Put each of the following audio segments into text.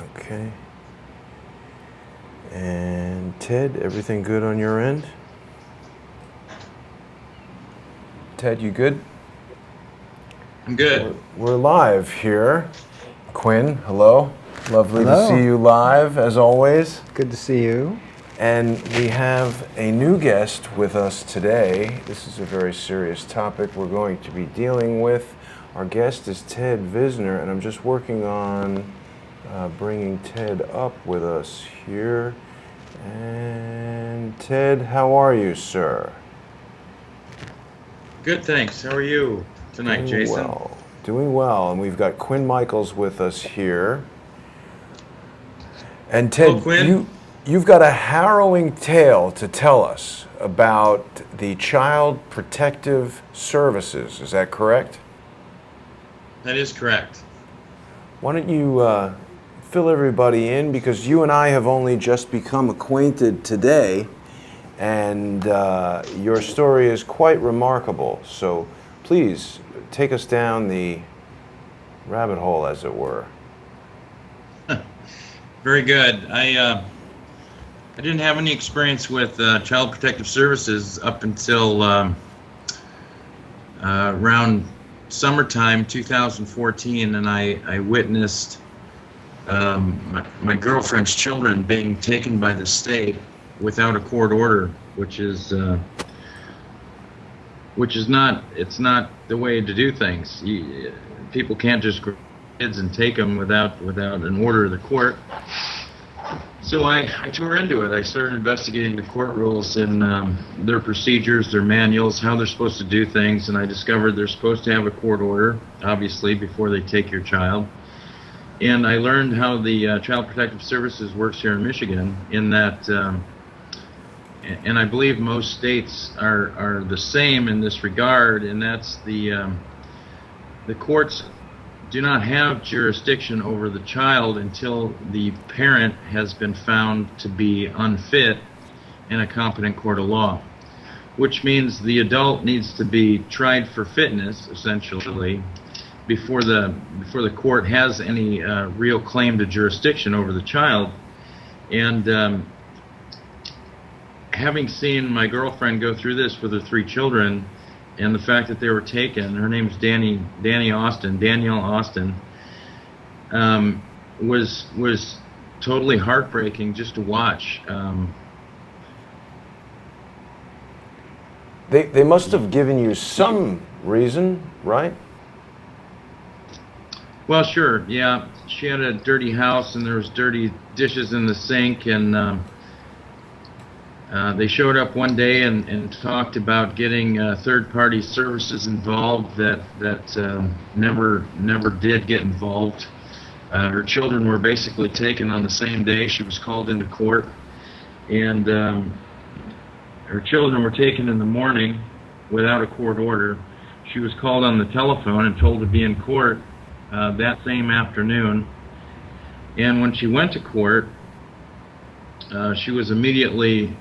Okay. And Ted, everything good on your end? Ted, you good? I'm good. We're live here. Quinn, hello. Lovely to Hello. see you live, as always. Good to see you. And we have a new guest with us today. This is a very serious topic we're going to be dealing with. Our guest is Ted Visner, and I'm just working on bringing Ted up with us here. And Ted, how are you, sir? Good, thanks. How are you tonight, Jason? Doing well. And we've got Quinn Michaels with us here. And Ted, Hello, Quinn. you've got a harrowing tale to tell us about the Child Protective Services. Is that correct? That is correct. Why don't you fill everybody in, because you and I have only just become acquainted today, and your story is quite remarkable. So please take us down the rabbit hole, as it were. Very good. I didn't have any experience with Child Protective Services up until around summertime 2014, and I witnessed my girlfriend's children being taken by the state without a court order, which is not, it's not the way to do things. People can't just grab kids and take them without an order of the court. So I tore into it. I started investigating the court rules and their procedures, their manuals, how they're supposed to do things, and I discovered they're supposed to have a court order, obviously, before they take your child. And I learned how the Child Protective Services works here in Michigan, in that, and I believe most states are the same in this regard, and that's the courts do not have jurisdiction over the child until the parent has been found to be unfit in a competent court of law, which means the adult needs to be tried for fitness, essentially, before the court has any real claim to jurisdiction over the child. And having seen my girlfriend go through this with her 3 children, and the fact that they were taken, her name's Danielle Austin, was totally heartbreaking just to watch. They must have given you some reason, right? Well, sure, yeah. She had a dirty house, and there was dirty dishes in the sink, and they showed up one day and talked about getting third-party services involved that never did get involved. Her children were basically taken on the same day she was called into court, and her children were taken in the morning without a court order. She was called on the telephone and told to be in court that same afternoon. And when she went to court, she was immediately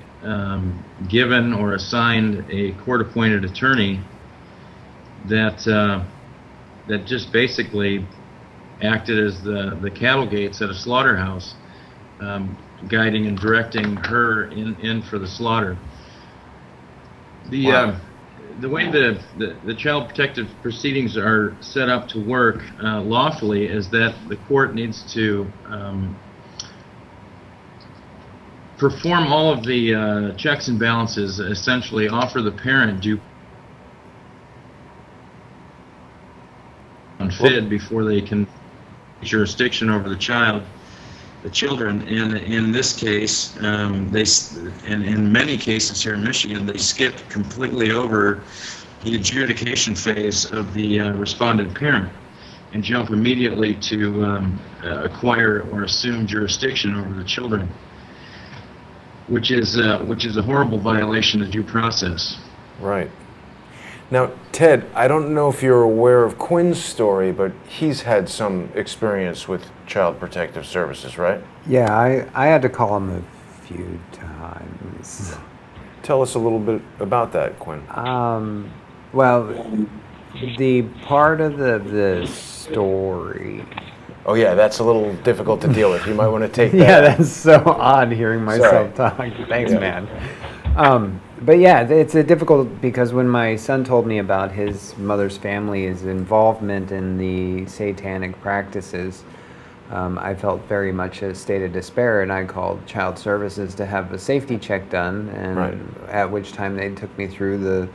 given or assigned a court-appointed attorney that just basically acted as the cattle gates at a slaughterhouse, guiding and directing her in for the slaughter. The way the child protective proceedings are set up to work lawfully is that the court needs to perform all of the checks and balances, essentially offer the parent due unfit before they can jurisdiction over the children. And in this case, and in many cases here in Michigan, they skip completely over the adjudication phase of the respondent parent and jump immediately to acquire or assume jurisdiction over the children, which is a horrible violation of due process. Right. Now, Ted, I don't know if you're aware of Quinn's story, but he's had some experience with Child Protective Services, right? Yeah, I had to call him a few times. Tell us a little bit about that, Quinn. Well, the part of the story Oh yeah, that's a little difficult to deal with. You might want to take that. Yeah, that's so odd hearing myself Sorry. talk. Thanks, Yeah. man. But yeah, it's a difficult because when my son told me about his mother's family's involvement in the satanic practices, I felt very much a state of despair, and I called Child Services to have a safety check done, and Right. at which time they took me through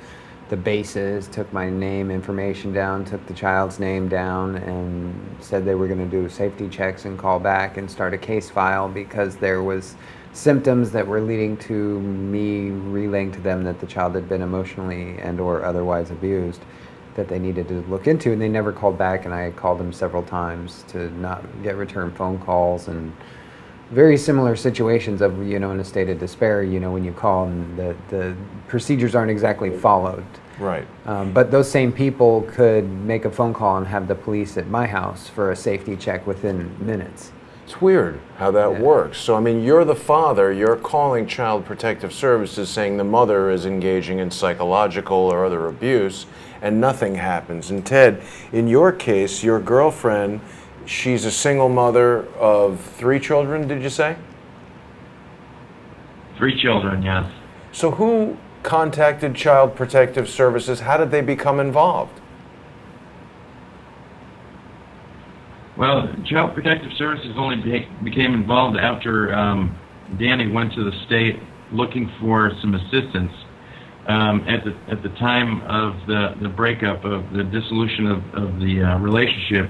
the bases, took my name information down, took the child's name down, and said they were going to do safety checks and call back and start a case file because there was symptoms that were leading to me relaying to them that the child had been emotionally and or otherwise abused that they needed to look into, and they never called back, and I called them several times to not get return phone calls, and very similar situations of, in a state of despair, when you call and the procedures aren't exactly followed. Right. But those same people could make a phone call and have the police at my house for a safety check within minutes. It's weird how that Yeah. works. So, I mean, you're the father, you're calling Child Protective Services saying the mother is engaging in psychological or other abuse, and nothing happens. And Ted, in your case, your girlfriend, she's a single mother of 3 children, did you say? 3 children, yes. So who contacted Child Protective Services? How did they become involved? Well, Child Protective Services only became involved after Danny went to the state looking for some assistance. At the time of the breakup, of the dissolution of the relationship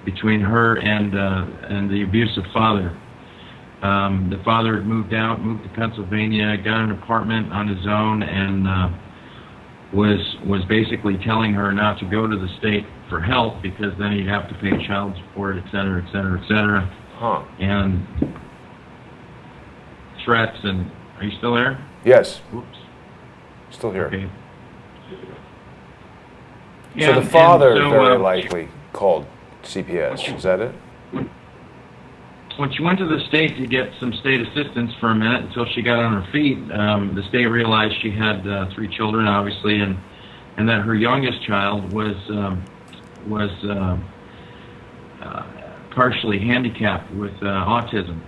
between her and the abusive father. The father had moved to Pennsylvania, got an apartment on his own, and was basically telling her not to go to the state for help because then he'd have to pay child support, et cetera, et cetera, et cetera. Huh. And threats. And are you still there? Yes, Oops. still here. Okay. So the father very likely called CPS, is that it? When she went to the state to get some state assistance for a minute until she got on her feet, the state realized she had 3 children, obviously, and that her youngest child was partially handicapped with autism.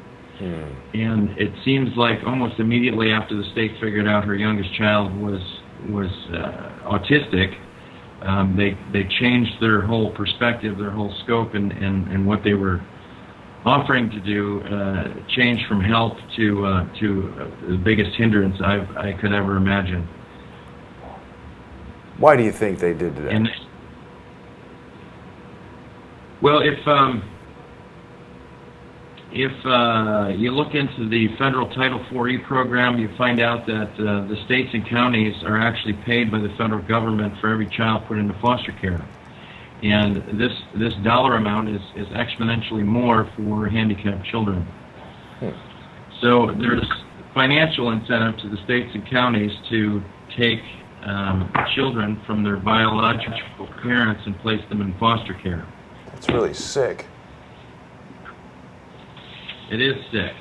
And it seems like almost immediately after the state figured out her youngest child was autistic, they changed their whole perspective, their whole scope, and what they were offering to do changed from help to the biggest hindrance I could ever imagine. Why do you think they did that? And well, if you look into the federal Title IV program, you find out that the states and counties are actually paid by the federal government for every child put into foster care. And this dollar amount is exponentially more for handicapped children. So there's financial incentive to the states and counties to take children from their biological parents and place them in foster care. That's really sick. It is sick.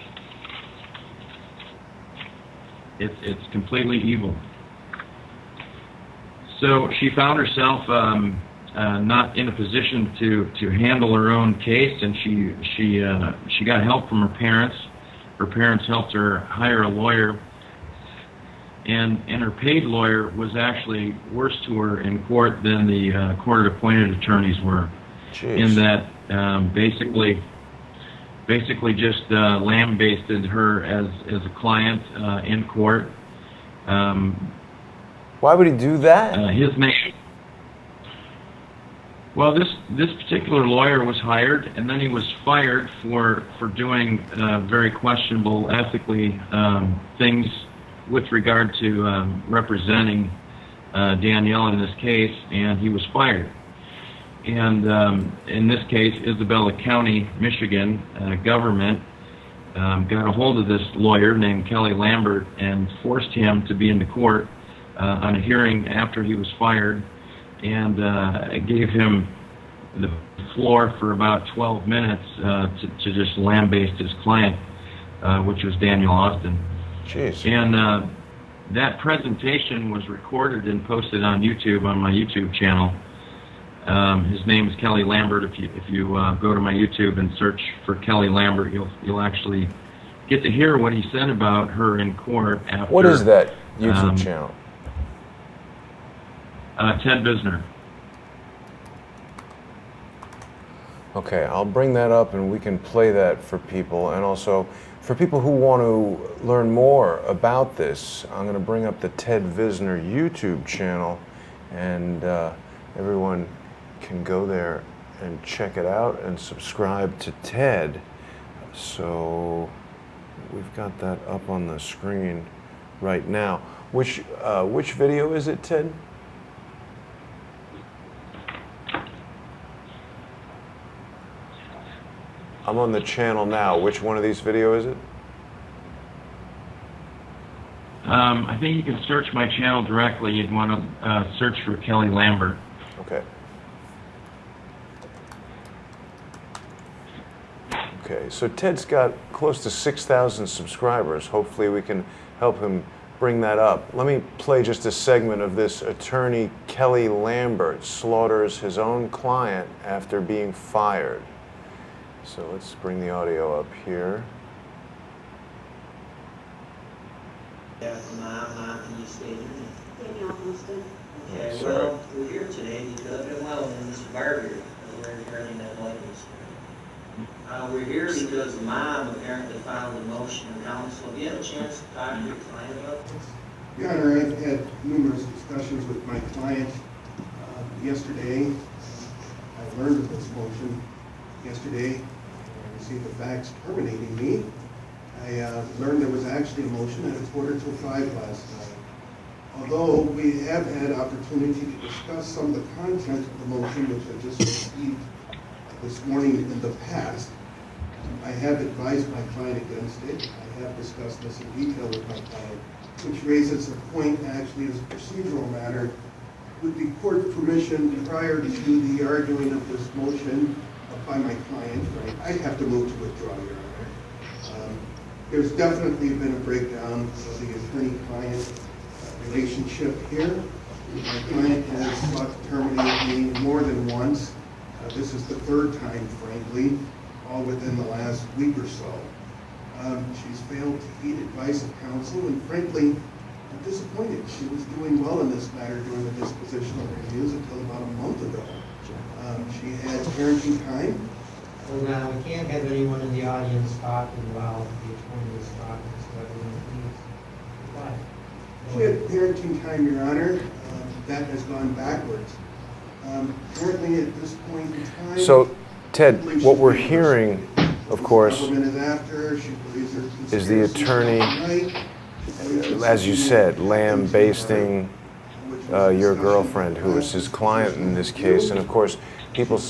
It's completely evil. So she found herself not in a position to handle her own case, and she got help from her parents. Her parents helped her hire a lawyer, and her paid lawyer was actually worse to her in court than the court-appointed attorneys were. Jeez. In that basically just lambasted her as a client in court. Why would he do that? His name. Well, this particular lawyer was hired, and then he was fired for doing very questionable ethically things with regard to representing Danielle in this case, and he was fired. And in this case, Isabella County, Michigan government got a hold of this lawyer named Kelly Lambert and forced him to be in the court on a hearing after he was fired, and gave him the floor for about 12 minutes to just lambaste his client, which was Daniel Austin. Jeez. And that presentation was recorded and posted on YouTube, on my YouTube channel. His name is Kelly Lambert. If you go to my YouTube and search for Kelly Lambert, you'll actually get to hear what he said about her in court after. What is that YouTube channel? Ted Visner. Okay, I'll bring that up and we can play that for people. And also, for people who want to learn more about this, I'm going to bring up the Ted Visner YouTube channel, and everyone can go there and check it out and subscribe to Ted. So we've got that up on the screen right now. Which video is it, Ted? I'm on the channel now. Which one of these videos is it? I think you can search my channel directly. You'd want to search for Kelly Lambert. Okay. Okay, so Ted's got close to 6,000 subscribers. Hopefully we can help him bring that up. Let me play just a segment of this. Attorney Kelly Lambert slaughters his own client after being fired. So let's bring the audio up here. Yeah, can you stay here? Okay, Sorry. well, we're here today because, well, in this bar here, we're regarding that license. We're here because the mom apparently filed a motion in council. Have you had a chance to talk to your client about this? Your Honor, I've had numerous discussions with my client yesterday. I learned of this motion yesterday. I received the fax terminating me. I learned there was actually a motion at 4:45 last night. Although we have had opportunity to discuss some of the content of the motion, which I just received this morning in the past, I have advised my client against it. I have discussed this in detail with my client, which raises a point actually as a procedural matter. With the court's permission, prior to the arguing of this motion by my client, right, I have to move to withdraw, Your Honor. There's definitely been a breakdown of the attorney-client relationship here. My client has sought to terminate me more than once. This is the third time, frankly, all within the last week or so. She's failed to heed advice of counsel, and frankly, I'm disappointed. She was doing well in this matter during the dispositional reviews until about a month ago. She had parenting time. Well, now, we can't have anyone in the audience talking while the attorney is talking, so everyone please. She had parenting time, Your Honor. That has gone backwards. Currently, at this point in time... So, Ted, what we're hearing, of course, is the attorney, as you said, lambasting your girlfriend, who is his client in this case. And of course, people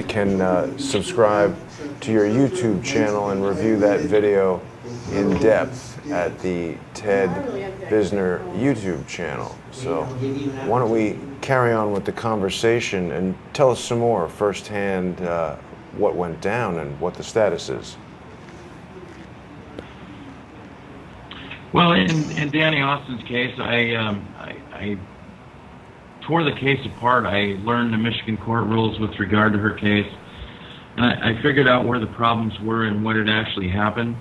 can subscribe to your YouTube channel and review that video in depth at the Ted Visner YouTube channel. So why don't we carry on with the conversation and tell us some more firsthand what went down and what the status is. Well, in Danny Austin's case, I tore the case apart. I learned the Michigan court rules with regard to her case, and I figured out where the problems were and what had actually happened.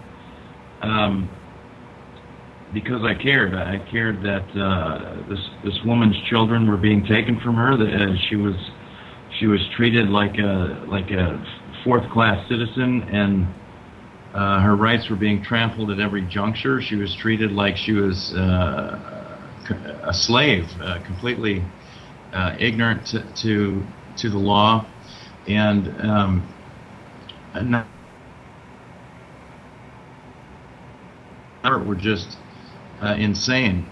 Because I cared. I cared that this woman's children were being taken from her. That she was treated like a fourth-class citizen, and her rights were being trampled at every juncture. She was treated like she was a slave, completely ignorant to the law, and were just insane.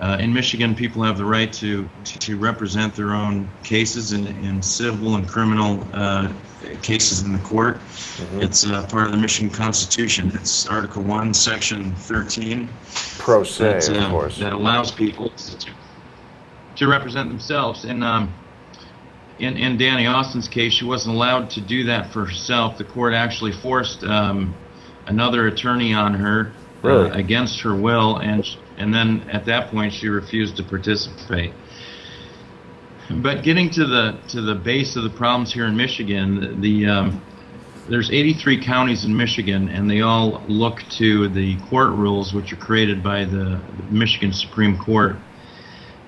In Michigan, people have the right to represent their own cases in civil and criminal cases in the court. Mm-hmm. It's part of the Michigan Constitution. It's Article 1, Section 13. Pro se, of course. That allows people to represent themselves. And in Danny Austin's case, she wasn't allowed to do that for herself. The court actually forced another attorney on her. Really? Against her will, and then at that point she refused to participate. But getting to the base of the problems here in Michigan, there's 83 counties in Michigan, and they all look to the court rules, which are created by the Michigan Supreme Court.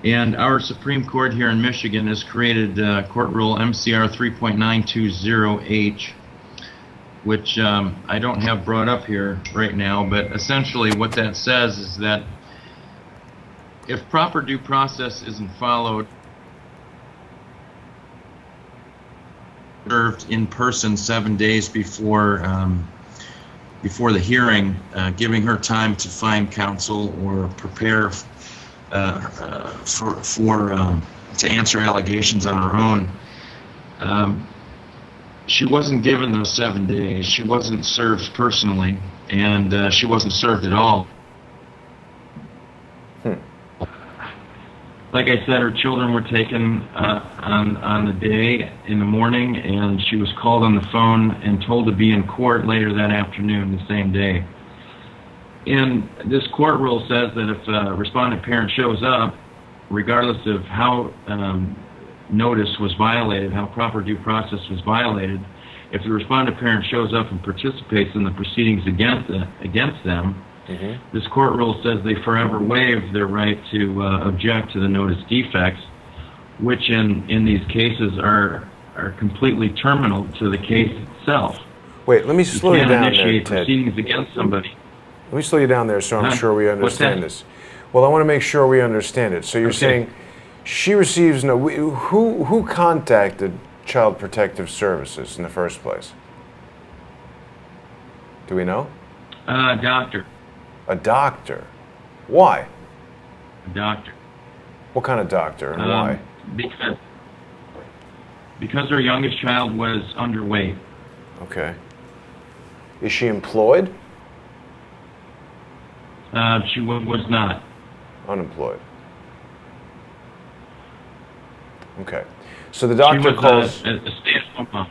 And our Supreme Court here in Michigan has created Court Rule MCR 3.920H, which I don't have brought up here right now, but essentially what that says is that if proper due process isn't followed, served in person 7 days before the hearing, giving her time to find counsel or prepare to answer allegations on her own. She wasn't given those 7 days. She wasn't served personally, and she wasn't served at all. Like I said, her children were taken on the day in the morning, and she was called on the phone and told to be in court later that afternoon, the same day. And this court rule says that if a respondent parent shows up, regardless of how notice was violated, how proper due process was violated, if the respondent parent shows up and participates in the proceedings against them, this court rule says they forever waive their right to object to the notice defects, which in these cases are completely terminal to the case itself. Wait, let me slow you down there, initiate Ted. proceedings against somebody. Let me slow you down there so I'm sure we What's that? understand this. Well, I want to make sure we understand it. So you're saying she receives no... Who contacted Child Protective Services in the first place? Do we know? Doctor. A doctor. Why? A doctor. What kind of doctor and why? Because her youngest child was underweight. Okay. Is she employed? She was not. Unemployed. Okay. So the doctor She was calls a stay-at-home mom.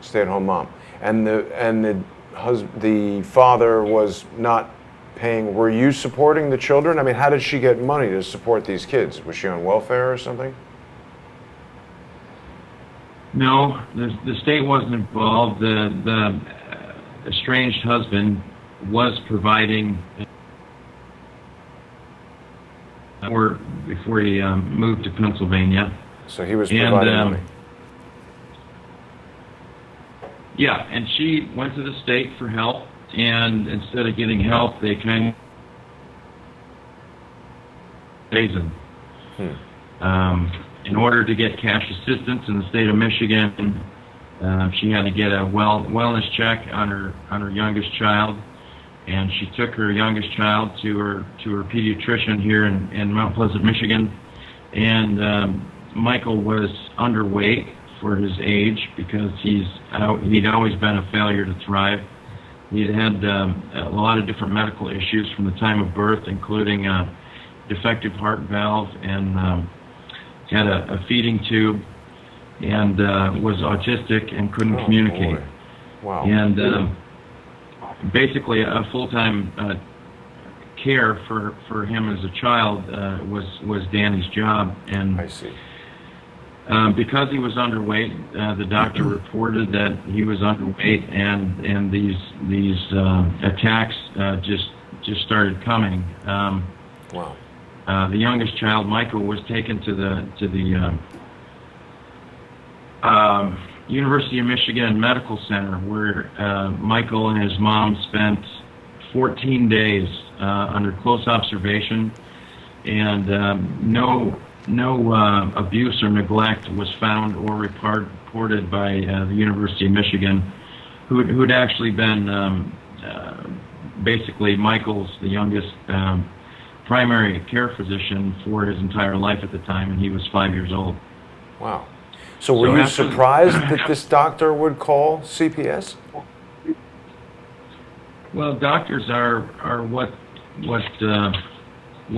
stay-at-home mom, and the father was not paying. Were you supporting the children? I mean, how did she get money to support these kids? Was she on welfare or something? No, the state wasn't involved. The estranged husband was providing before he moved to Pennsylvania. So he was providing money. Yeah, and she went to the state for help, and instead of getting help, they kind of poisoned. In order to get cash assistance in the state of Michigan, she had to get a wellness check on her youngest child, and she took her youngest child to her pediatrician here in Mount Pleasant, Michigan, and Michael was underweight for his age because he'd always been a failure to thrive. He'd had a lot of different medical issues from the time of birth, including a defective heart valve, and had a feeding tube, and was autistic and couldn't communicate. Boy. Wow. And basically a full-time care for him as a child was Danny's job. And I see. because he was underweight, the doctor reported that he was underweight, and these attacks just started coming. Wow. The youngest child, Michael, was taken to the University of Michigan Medical Center, where Michael and his mom spent 14 days under close observation, and no abuse or neglect was found or reported by the University of Michigan, who'd actually been basically Michael's, the youngest, primary care physician for his entire life at the time, and he was 5 years old. Wow. So were you surprised that this doctor would call CPS? Well, doctors are what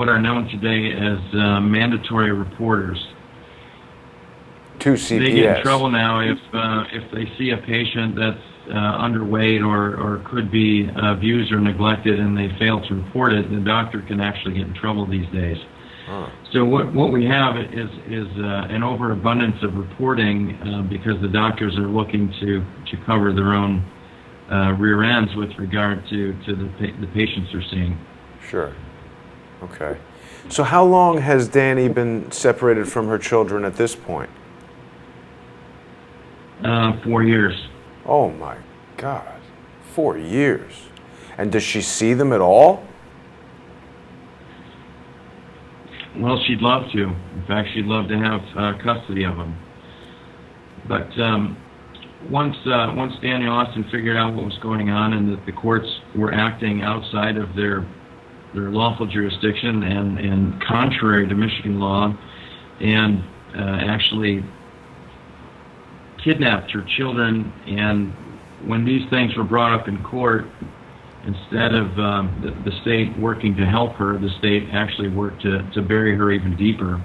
are known today as mandatory reporters. To CPS. They get in trouble now if they see a patient that's underweight or could be abused or neglected and they fail to report it. The doctor can actually get in trouble these days. Huh. So what we have is an overabundance of reporting because the doctors are looking to cover their own rear ends with regard to the patients they're seeing. Sure. Okay. So how long has Danny been separated from her children at this point? 4 years. Oh my God. 4 years. And does she see them at all? Well, she'd love to. In fact, she'd love to have custody of them. But once Daniel Austin figured out what was going on and that the courts were acting outside of their lawful jurisdiction and contrary to Michigan law, and actually kidnapped her children, and when these things were brought up in court, instead of the state working to help her, the state actually worked to bury her even deeper.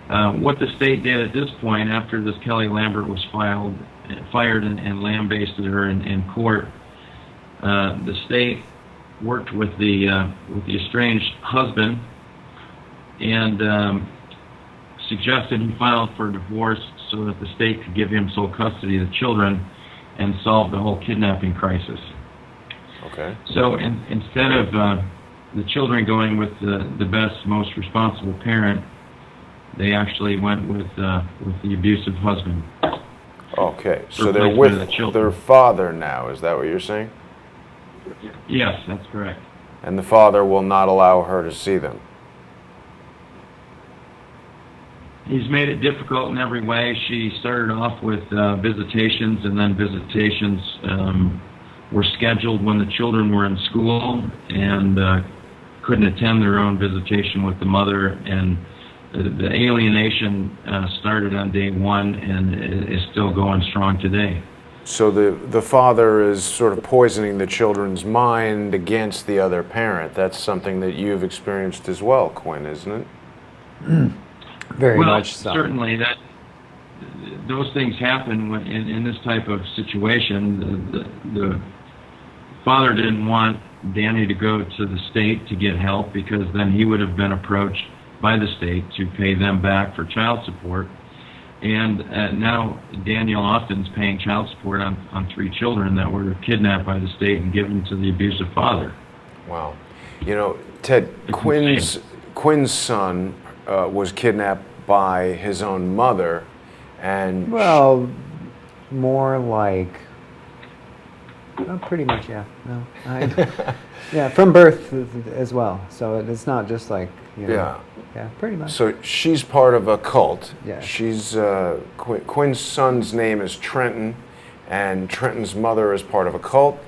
What the state did at this point, after this Kelly Lambert was fired and lambasted her in court, the state worked with the estranged husband and suggested he file for divorce so that the state could give him sole custody of the children and solve the whole kidnapping crisis. Okay. So instead of the children going with the best, most responsible parent, they actually went with the abusive husband. Okay. So For they're placement with of the children. their father now. Is that what you're saying? Yes, that's correct. And the father will not allow her to see them. He's made it difficult in every way. She started off with visitations, and then visitations were scheduled when the children were in school and couldn't attend their own visitation with the mother. And the alienation started on day one and is still going strong today. So the father is sort of poisoning the children's mind against the other parent. That's something that you've experienced as well, Quinn, isn't it? Very Well, much so. certainly those things happen when, in this type of situation. The father didn't want Danny to go to the state to get help because then he would have been approached by the state to pay them back for child support. And now Daniel Austin's paying child support on 3 children that were kidnapped by the state and given to the abusive father. Wow. You know, Ted, Quinn's son was kidnapped by his own mother, and Well, more like, pretty much, yeah. No, yeah, from birth as well. So it's not just like, you know, yeah, pretty much. so she's part of a cult. Yeah. She's Quinn's son's name is Trenton, and Trenton's mother is part of a cult.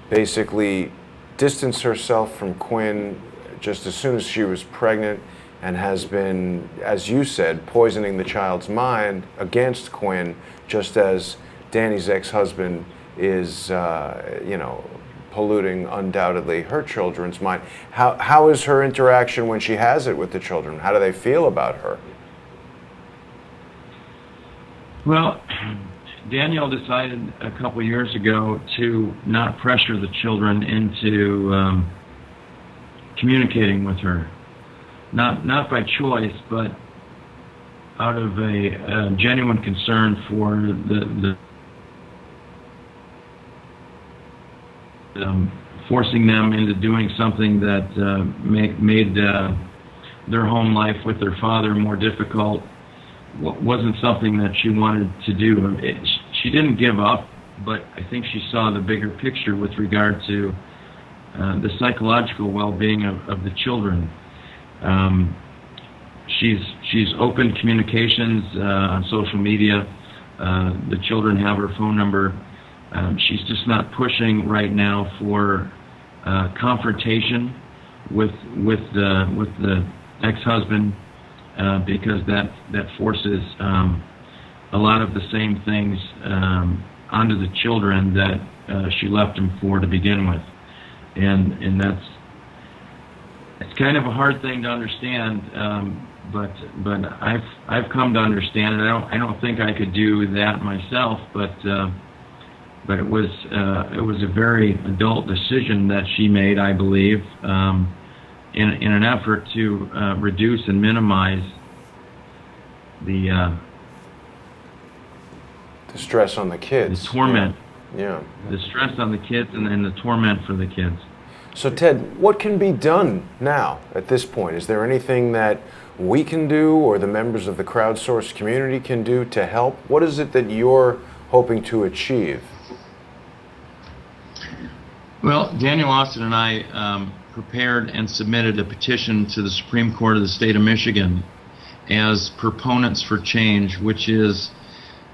Basically, distanced herself from Quinn just as soon as she was pregnant, and has been, as you said, poisoning the child's mind against Quinn, just as Danny's ex-husband is, polluting undoubtedly her children's mind. How is her interaction when she has it with the children? How do they feel about her? Well, Daniel decided a couple years ago to not pressure the children into communicating with her. Not by choice, but out of a genuine concern for forcing them into doing something that made their home life with their father more difficult wasn't something that she wanted to do. She didn't give up, but I think she saw the bigger picture with regard to the psychological well-being of the children. She's opened communications on social media. The children have her phone number. She's just not pushing right now for confrontation with the ex-husband because that forces a lot of the same things onto the children that she left them for to begin with, and it's kind of a hard thing to understand, but I've come to understand it. I don't think I could do that myself, but it was a very adult decision that she made, I believe, in an effort to reduce and minimize the stress on the kids. the torment, Yeah. the stress on the kids, and then the torment for the kids. So Ted, what can be done now at this point? Is there anything that we can do or the members of the crowdsourced community can do to help? What is it that you're hoping to achieve? Well, Daniel Austin and I prepared and submitted a petition to the Supreme Court of the state of Michigan as proponents for change, which is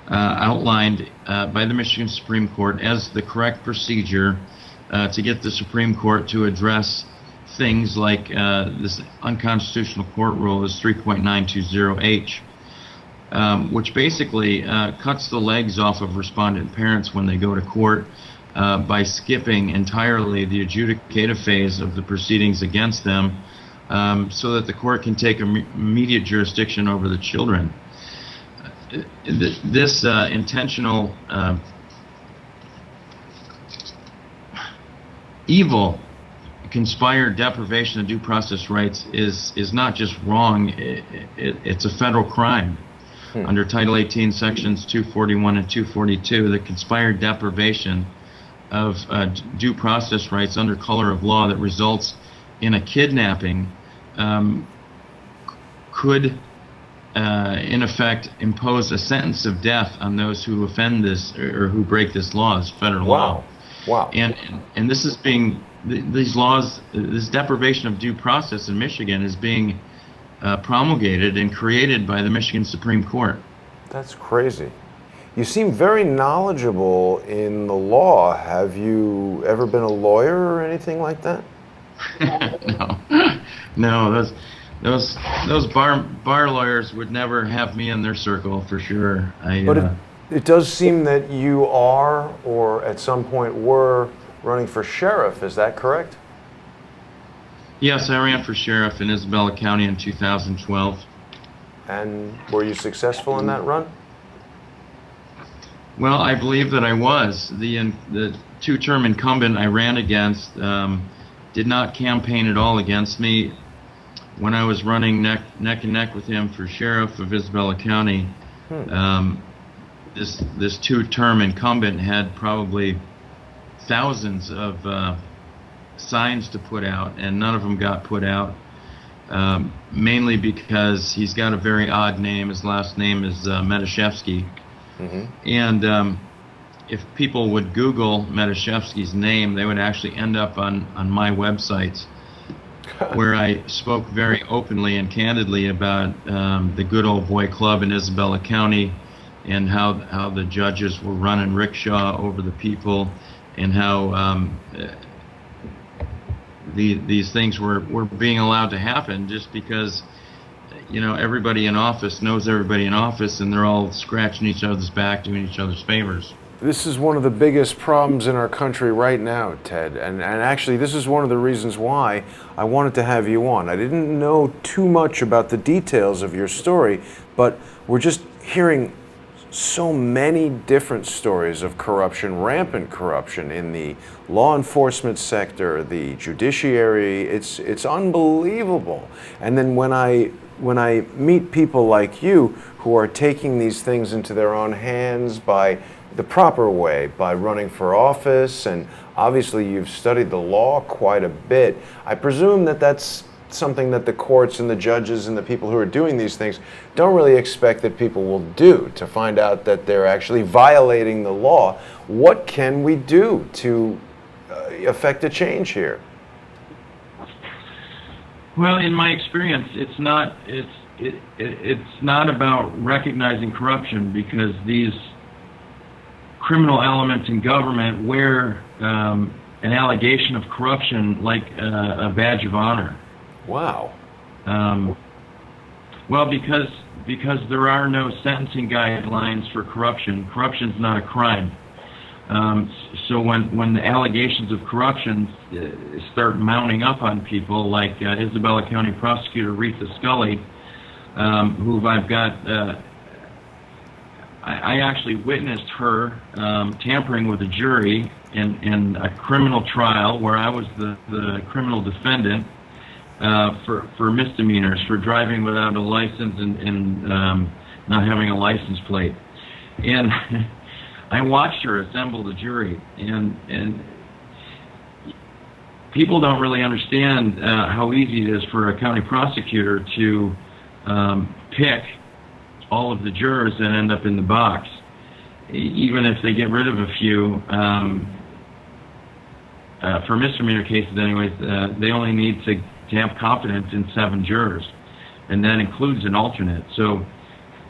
outlined by the Michigan Supreme Court as the correct procedure to get the Supreme Court to address things like this unconstitutional court rule is 3.920H, which basically cuts the legs off of respondent parents when they go to court by skipping entirely the adjudicative phase of the proceedings against them, so that the court can take immediate jurisdiction over the children. This intentional evil, conspired deprivation of due process rights is not just wrong, it's a federal crime. Under Title 18, Sections 241 and 242, the conspired deprivation of due process rights under color of law that results in a kidnapping could in effect impose a sentence of death on those who offend this or who break this law as federal law. Wow. And this is being, these laws, this deprivation of due process in Michigan is being promulgated and created by the Michigan Supreme Court. That's crazy. You seem very knowledgeable in the law. Have you ever been a lawyer or anything like that? No, those bar lawyers would never have me in their circle for sure. But it does seem that you are, or at some point were, running for sheriff. Is that correct? Yes, I ran for sheriff in Isabella County in 2012. And were you successful in that run? Well, I believe that I was. The two-term incumbent I ran against did not campaign at all against me. When I was running neck and neck with him for sheriff of Isabella County, this two-term incumbent had probably thousands of signs to put out, and none of them got put out, mainly because he's got a very odd name. His last name is Metashevsky. And if people would Google Metashevsky's name, they would actually end up on my websites, where I spoke very openly and candidly about the Good Old Boy Club in Isabella County, and how the judges were running rickshaw over the people, and how these things were being allowed to happen just because, you know, everybody in office knows everybody in office, and they're all scratching each other's back, doing each other's favors. This is one of the biggest problems in our country right now, Ted. And actually, this is one of the reasons why I wanted to have you on. I didn't know too much about the details of your story, but we're just hearing so many different stories of corruption, rampant corruption in the law enforcement sector, the judiciary. It's unbelievable. And then when I meet people like you who are taking these things into their own hands by the proper way, by running for office, and obviously you've studied the law quite a bit, I presume that that's something that the courts and the judges and the people who are doing these things don't really expect that people will do, to find out that they're actually violating the law. What can we do to affect a change here? Well, in my experience, it's not about recognizing corruption, because these criminal elements in government wear an allegation of corruption like a badge of honor. Wow. Well, because there are no sentencing guidelines for corruption. Corruption's not a crime. So when the allegations of corruption start mounting up on people, like Isabella County Prosecutor Retha Scully, who I've got, I actually witnessed her tampering with a jury in a criminal trial where I was the criminal defendant, for misdemeanors, for driving without a license and not having a license plate. And I watched her assemble the jury, and people don't really understand how easy it is for a county prosecutor to pick all of the jurors that end up in the box. Even if they get rid of a few, for misdemeanor cases anyways, they only need to have confidence in 7 jurors, and that includes an alternate. So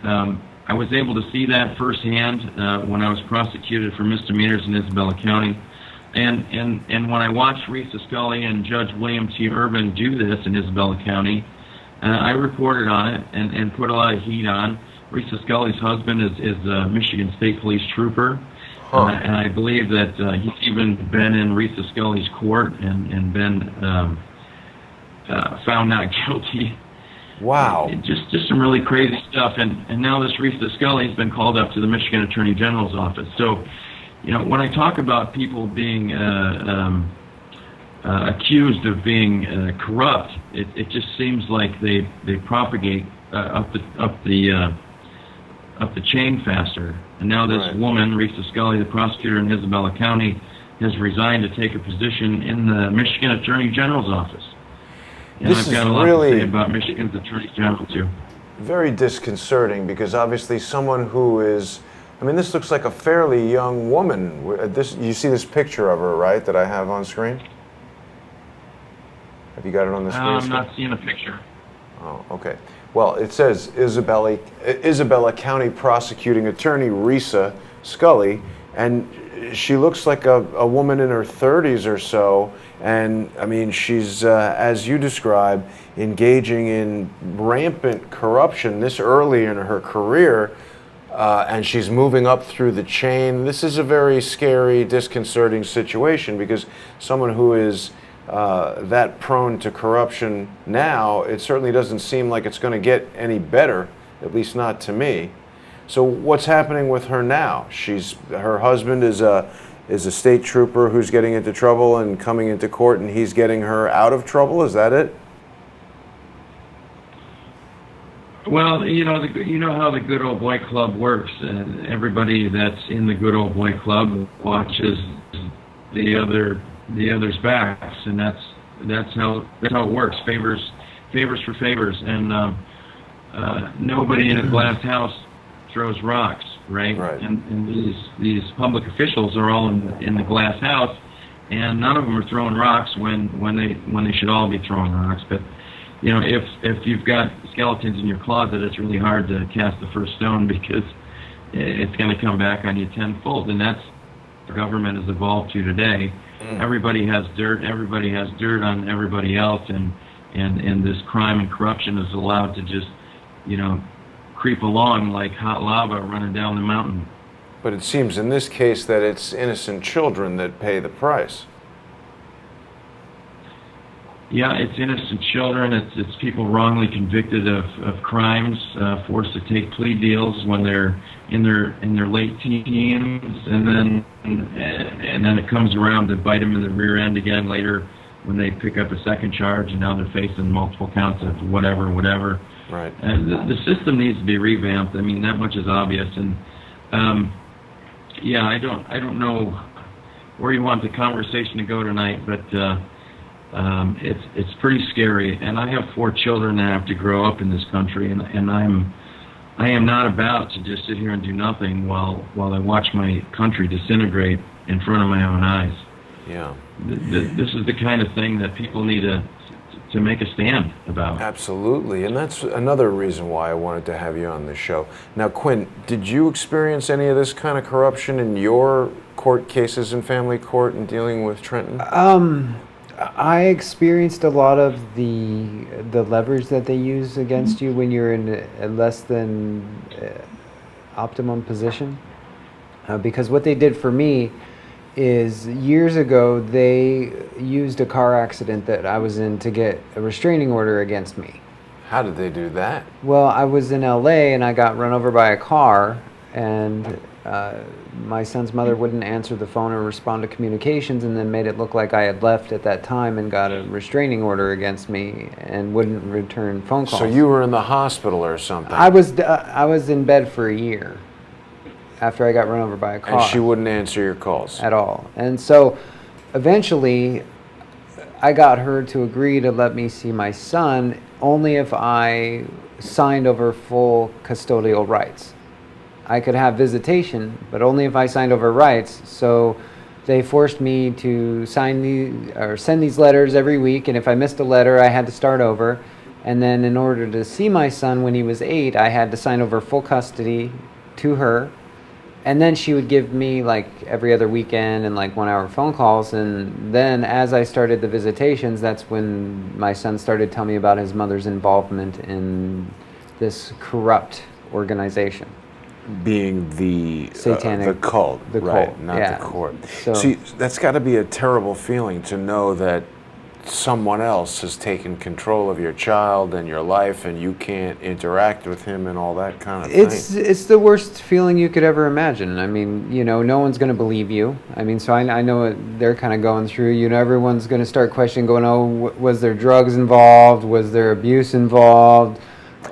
I was able to see that firsthand when I was prosecuted for misdemeanors in Isabella County. And when I watched Risa Scully and Judge William T. Urban do this in Isabella County, I reported on it and put a lot of heat on. Risa Scully's husband is a Michigan State Police trooper, and I believe that he's even been in Risa Scully's court and been found not guilty. Wow. Just some really crazy stuff. And now this Risa Scully has been called up to the Michigan Attorney General's office. So, you know, when I talk about people being accused of being corrupt, it just seems like they propagate up the chain faster. And now this woman, Risa Scully, the prosecutor in Isabella County, has resigned to take a position in the Michigan Attorney General's office. And This I've got is a lot really to say about Michigan's Attorney General too. very disconcerting, because obviously someone who is, I mean, this looks like a fairly young woman. You see this picture of her, right, that I have on screen? Have you got it on the screen? I'm not seeing a picture. Oh, okay. Well, it says Isabella County Prosecuting Attorney Risa Scully, and she looks like a woman in her 30s or so, and I mean, she's, as you describe, engaging in rampant corruption this early in her career, and she's moving up through the chain. This is a very scary, disconcerting situation, because someone who is that prone to corruption now, it certainly doesn't seem like it's going to get any better, at least not to me. So what's happening with her now? Her husband is a state trooper who's getting into trouble and coming into court, and he's getting her out of trouble. Is that it? Well, you know how the Good Old Boy Club works. Everybody that's in the Good Old Boy Club watches the other's backs, and that's how it works. Favors for favors, and nobody in a glass house throws rocks, right? And these public officials are all in the glass house, and none of them are throwing rocks when they should all be throwing rocks. But you know, if you've got skeletons in your closet, it's really hard to cast the first stone, because it's going to come back on you tenfold, and that's what government has evolved to today. Everybody has dirt. Everybody has dirt on everybody else, and this crime and corruption is allowed to just, you know, creep along like hot lava running down the mountain. But it seems in this case that it's innocent children that pay the price. Yeah, it's innocent children. It's people wrongly convicted of crimes, forced to take plea deals when they're in their late teens, and then it comes around to bite them in the rear end again later when they pick up a second charge, and now they're facing multiple counts of whatever. Right. And the system needs to be revamped. I mean, that much is obvious. And yeah, I don't know where you want the conversation to go tonight, but it's pretty scary. And I have 4 children that have to grow up in this country, and I am not about to just sit here and do nothing while I watch my country disintegrate in front of my own eyes. Yeah. This is the kind of thing that people need to make a stand about. Absolutely, and that's another reason why I wanted to have you on the show. Now, Quinn, did you experience any of this kind of corruption in your court cases in family court and dealing with Trenton? I experienced a lot of the leverage that they use against you when you're in a less than optimum position. Because what they did for me is, years ago, they used a car accident that I was in to get a restraining order against me. How did they do that? Well, I was in LA and I got run over by a car, and My son's mother wouldn't answer the phone or respond to communications, and then made it look like I had left at that time and got a restraining order against me and wouldn't return phone calls. So you were in the hospital or something? I was in bed for a year after I got run over by a car. And she wouldn't answer your calls? At all. And so eventually I got her to agree to let me see my son only if I signed over full custodial rights. I could have visitation, but only if I signed over rights. So they forced me to send these letters every week, and if I missed a letter, I had to start over. And then in order to see my son when he was 8, I had to sign over full custody to her. And then she would give me like every other weekend and like 1-hour phone calls. And then as I started the visitations, that's when my son started telling me about his mother's involvement in this corrupt organization. Being the Satanic, the cult, the right? cult, Not yeah. the court. So, see, that's got to be a terrible feeling to know that someone else has taken control of your child and your life, and you can't interact with him and all that kind of thing. it's the worst feeling you could ever imagine. I mean, you know, no one's going to believe you. I mean, so I know what they're kind of going through. You know, everyone's going to start questioning, going, "Oh, was there drugs involved? Was there abuse involved?"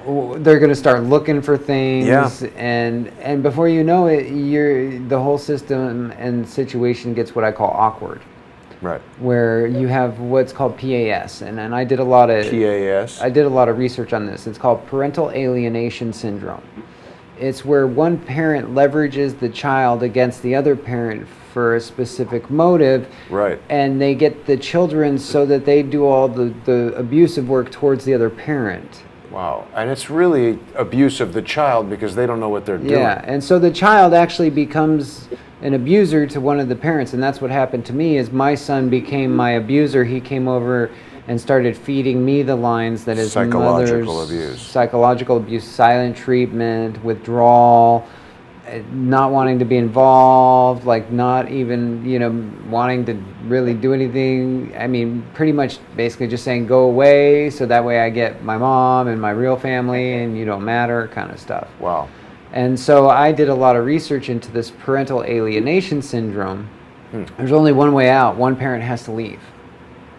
They're going to start looking for things, Yeah. and before you know it, the whole system and situation gets what I call awkward. Right. Where you have what's called PAS, and I did a lot of PAS? I did a lot of research on this. It's called parental alienation syndrome. It's where one parent leverages the child against the other parent for a specific motive, Right. and they get the children so that they do all the abusive work towards the other parent. Wow. And it's really abuse of the child because they don't know what they're doing. Yeah, and so the child actually becomes an abuser to one of the parents, and that's what happened to me. Is my son became my abuser. He came over and started feeding me the lines that his Psychological mother's abuse. psychological abuse, silent treatment, withdrawal, not wanting to be involved, like not even, you know, wanting to really do anything. I mean, pretty much basically just saying go away so that way I get my mom and my real family and you don't matter kind of stuff. Wow. And so I did a lot of research into this parental alienation syndrome. There's only one way out. One parent has to leave.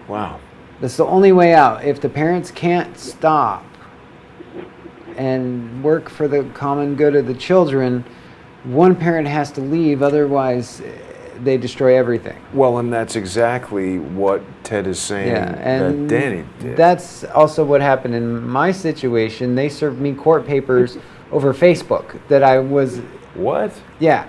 Wow. That's the only way out. If the parents can't stop and work for the common good of the children, one parent has to leave, otherwise they destroy everything. Well, and that's exactly what Ted is saying and that Danny did. That's also what happened in my situation. They served me court papers over Facebook that I was... What? Yeah.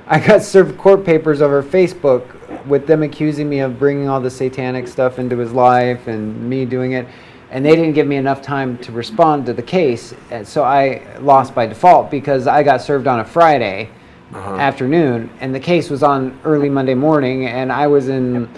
I got served court papers over Facebook with them accusing me of bringing all the satanic stuff into his life and me doing it. And they didn't give me enough time to respond to the case. And so I lost by default because I got served on a Friday afternoon, and the case was on early Monday morning, and I was in...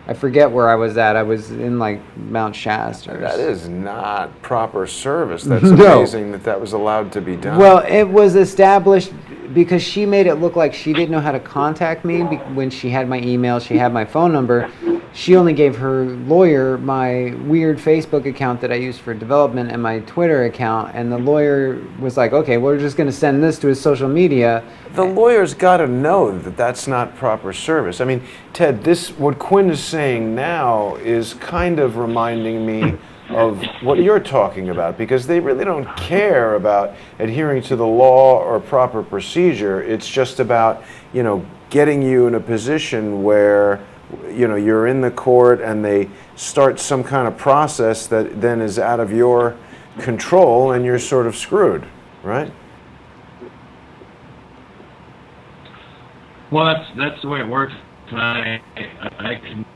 I forget where I was at. I was in like Mount Shasta. That is not proper service. That's No. amazing that was allowed to be done. Well, it was established because she made it look like she didn't know how to contact me when she had my email, she had my phone number. She only gave her lawyer my weird Facebook account that I used for development and my Twitter account, and the lawyer was like, okay, we're just going to send this to his social media. The lawyer's got to know that that's not proper service. I mean, Ted, what Quinn is saying now is kind of reminding me of what you're talking about, because they really don't care about adhering to the law or proper procedure. It's just about, you know, getting you in a position where, you know, you're in the court and they start some kind of process that then is out of your control and you're sort of screwed, right? Well, that's the way it works. I can.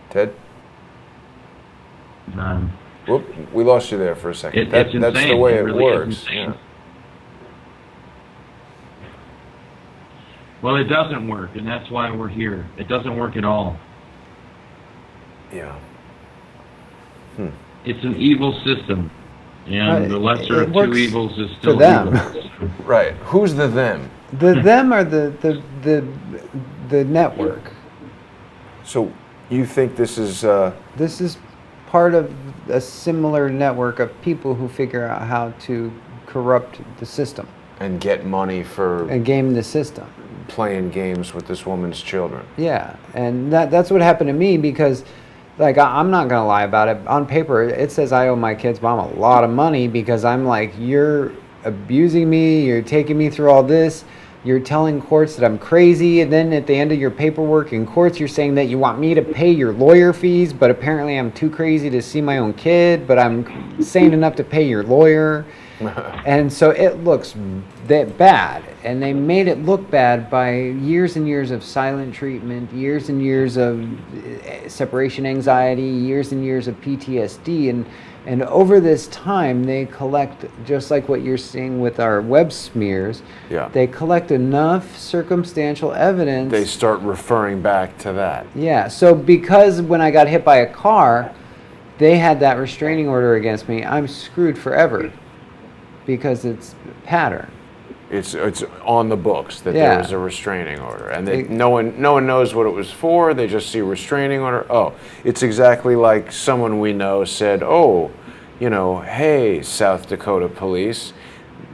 Ted? Whoop, we lost you there for a second. It's That's the insane. way It it really is works. insane. Yeah. Well, it doesn't work, and that's why we're here. It doesn't work at all. Yeah. It's an evil system, and the lesser it of works two evils is still for them. evil. Right. Who's the them? The them are the network. So you think this is This is part of a similar network of people who figure out how to corrupt the system And get money for and game the system. playing games with this woman's children. Yeah, and that's what happened to me because, like, I'm not gonna lie about it. On paper, it says I owe my kid's mom a lot of money because I'm like, you're abusing me, you're taking me through all this, you're telling courts that I'm crazy, and then at the end of your paperwork in courts, you're saying that you want me to pay your lawyer fees, but apparently I'm too crazy to see my own kid, but I'm sane enough to pay your lawyer. And so it looks that bad, and they made it look bad by years and years of silent treatment, years and years of separation anxiety, years and years of PTSD, and over this time they collect, just like what you're seeing with our web smears, Yeah. they collect enough circumstantial evidence. They start referring back to that. Yeah, so because when I got hit by a car, they had that restraining order against me, I'm screwed forever. Because it's pattern. It's on the books that Yeah. there was a restraining order, and no one knows what it was for. They just see restraining order. Oh, it's exactly like someone we know said, "Oh, hey, South Dakota police,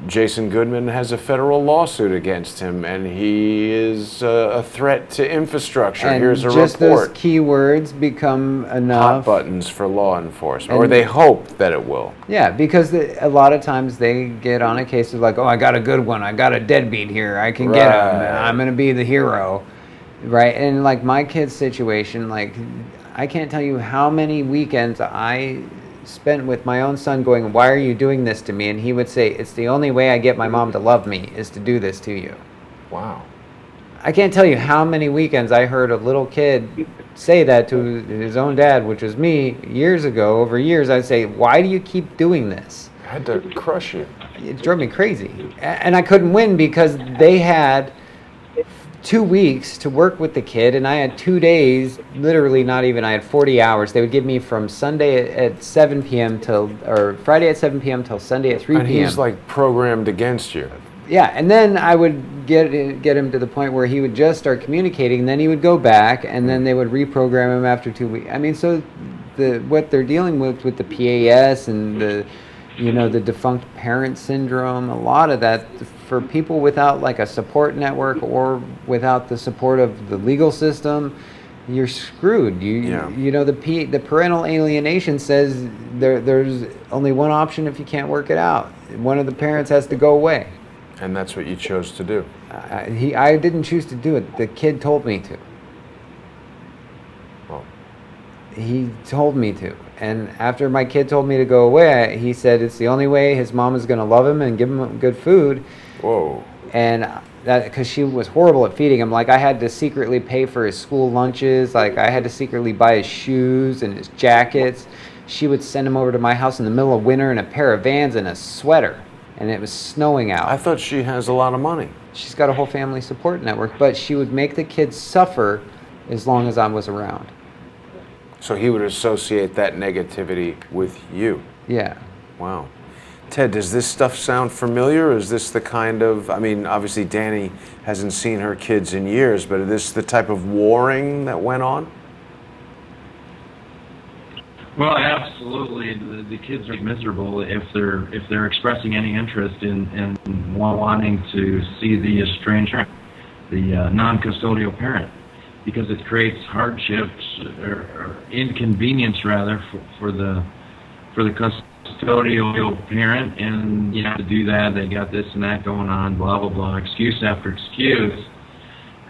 Jason Goodman has a federal lawsuit against him, and he is a threat to infrastructure. And Here's a just report." those keywords become Hot enough. buttons for law enforcement, or And- they hope that it will. Yeah, because a lot of times they get on a case of like, oh, I got a good one. I got a deadbeat here. I can get him. Right. I'm going to be the hero. Right? And like my kid's situation, like I can't tell you how many weekends I spent with my own son going, why are you doing this to me? And he would say, it's the only way I get my mom to love me is to do this to you. Wow. I can't tell you how many weekends I heard a little kid say that to his own dad, which was me years ago, over years. I'd say, why do you keep doing this? I had to crush you. It drove me crazy. And I couldn't win because they had 2 weeks to work with the kid, and I had 2 days, literally not even, I had 40 hours. They would give me from Sunday at 7 p.m. or Friday at 7 p.m. till Sunday at 3 And p.m. he's like programmed against you. Yeah, and then I would get him to the point where he would just start communicating, and then he would go back, and then they would reprogram him after 2 weeks. I mean, so what they're dealing with the PAS and the defunct parent syndrome, a lot of that for people without like a support network or without the support of the legal system, you're screwed. The parental alienation says there's only one option if you can't work it out. One of the parents has to go away. And that's what you chose to do. I didn't choose to do it. The kid told me to. Well, He told me to. And after my kid told me to go away, he said it's the only way his mom is going to love him and give him good food. whoa. And that because she was horrible at feeding him. Like I had to secretly pay for his school lunches. Like I had to secretly buy his shoes and his jackets. She would send him over to my house in the middle of winter in a pair of Vans and a sweater. And it was snowing out. I thought she has a lot of money. She's got a whole family support network. But she would make the kids suffer as long as I was around. So he would associate that negativity with you. Yeah. Wow. Ted, does this stuff sound familiar? Is this the kind of, I mean, obviously Danny hasn't seen her kids in years, but is this the type of warring that went on? Well, absolutely. The kids are miserable if they're expressing any interest in wanting to see the estranged, the non-custodial parent, because it creates hardships or inconvenience rather for the custodial parent, and to do that they got this and that going on, blah blah blah, excuse after excuse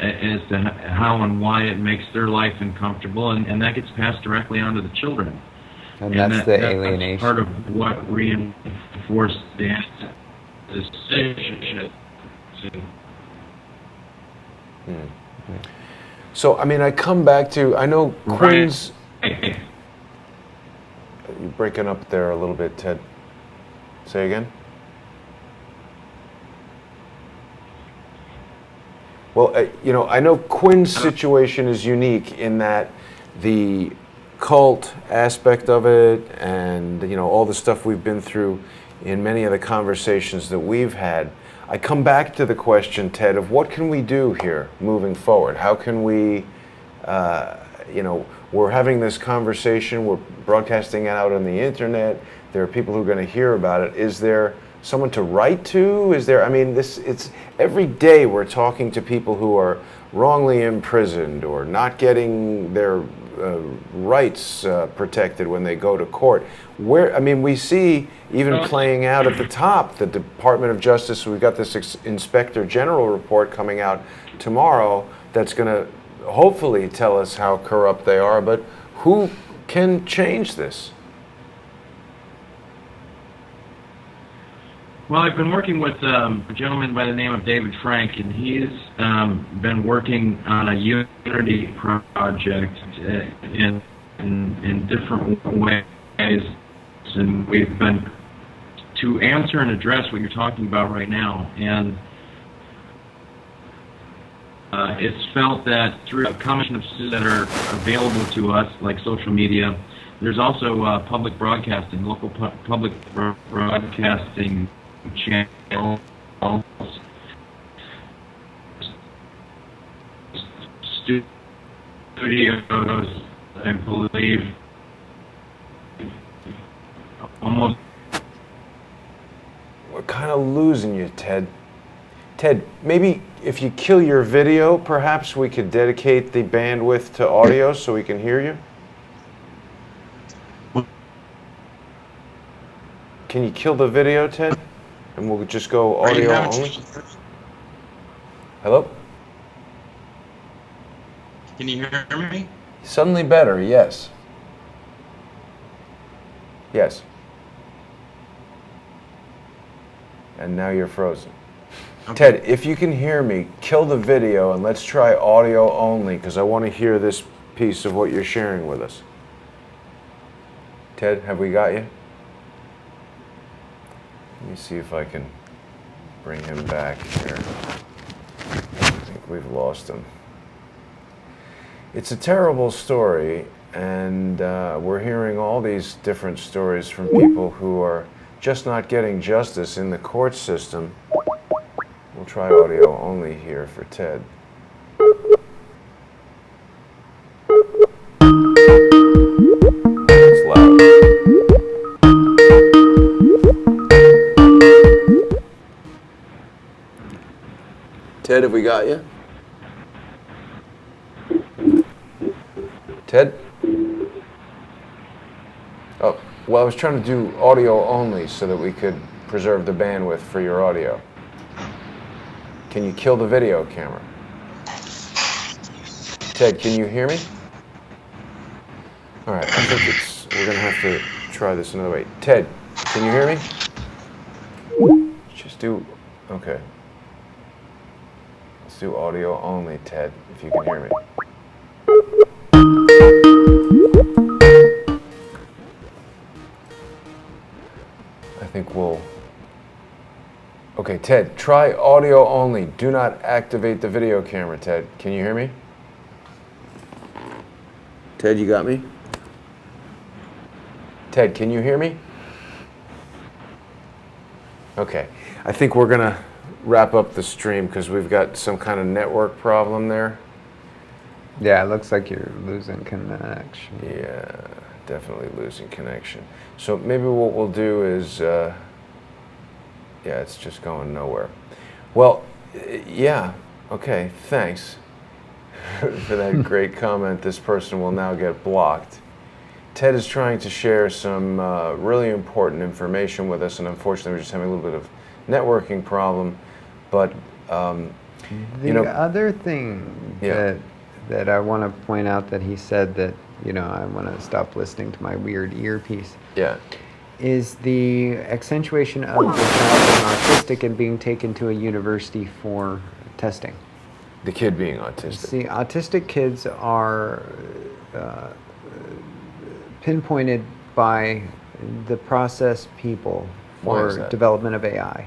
as to how and why it makes their life uncomfortable, and that gets passed directly on to the children. And that's the alienation. That's part of what reinforced that decision. So, I mean, I come back to, I know Quinn's, Right. you're breaking up there a little bit, Ted. Say again? Well, I know Quinn's situation is unique in that the cult aspect of it and, all the stuff we've been through in many of the conversations that we've had. I come back to the question, Ted, of what can we do here moving forward? How can we, we're having this conversation, we're broadcasting it out on the internet, there are people who are going to hear about it. Is there someone to write to? Is there, I mean, it's every day we're talking to people who are wrongly imprisoned or not getting their rights protected when they go to court. Where, I mean, we see even playing out at the top, the Department of Justice, we've got this Inspector General report coming out tomorrow that's going to hopefully tell us how corrupt they are, but who can change this? Well, I've been working with a gentleman by the name of David Frank, and he's been working on a unity project in different ways, and we've been to answer and address what you're talking about right now. And it's felt that through a combination of systems that are available to us, like social media, there's also public broadcasting, local public broadcasting channels, studios, I believe, almost. We're kind of losing you, Ted. Ted, maybe if you kill your video, perhaps we could dedicate the bandwidth to audio so we can hear you? Can you kill the video, Ted? And we'll just go audio only? Hello? Can you hear me? Suddenly better, yes. Yes. And now you're frozen. Okay. Ted, if you can hear me, kill the video and let's try audio only, because I want to hear this piece of what you're sharing with us. Ted, have we got you? Let me see if I can bring him back here. I think we've lost him. It's a terrible story, and we're hearing all these different stories from people who are just not getting justice in the court system. We'll try audio only here for Ted. It's loud. Ted, have we got you? Ted? Oh, well, I was trying to do audio only so that we could preserve the bandwidth for your audio. Can you kill the video camera? Ted, can you hear me? All right, I think we're gonna have to try this another way. Ted, can you hear me? Just do, okay. Let's do audio only, Ted, if you can hear me. I think we'll... Okay, Ted, try audio only. Do not activate the video camera, Ted. Can you hear me? Ted, you got me? Ted, can you hear me? Okay, I think we're gonna wrap up the stream because we've got some kind of network problem there. Yeah, it looks like you're losing connection. Yeah, definitely losing connection. So maybe what we'll do is, yeah, it's just going nowhere. Well, yeah, okay, thanks for that great comment. This person will now get blocked. Ted is trying to share some really important information with us, and unfortunately we're just having a little bit of networking problem. But, The other thing that I want to point out that he said that, I want to stop listening to my weird earpiece. Yeah. Is the accentuation of the child being autistic and being taken to a university for testing. The kid being autistic. See, autistic kids are pinpointed by the process people for development of AI,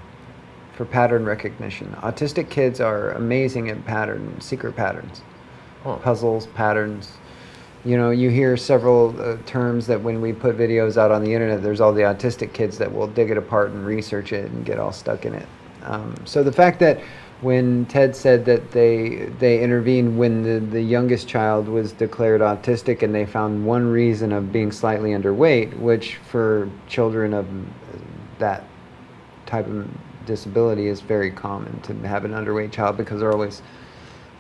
for pattern recognition. Autistic kids are amazing at secret patterns, puzzles, patterns. You hear several terms that when we put videos out on the internet, there's all the autistic kids that will dig it apart and research it and get all stuck in it. So the fact that when Ted said that they intervened when the youngest child was declared autistic and they found one reason of being slightly underweight, which for children of that type of disability is very common to have an underweight child because they're always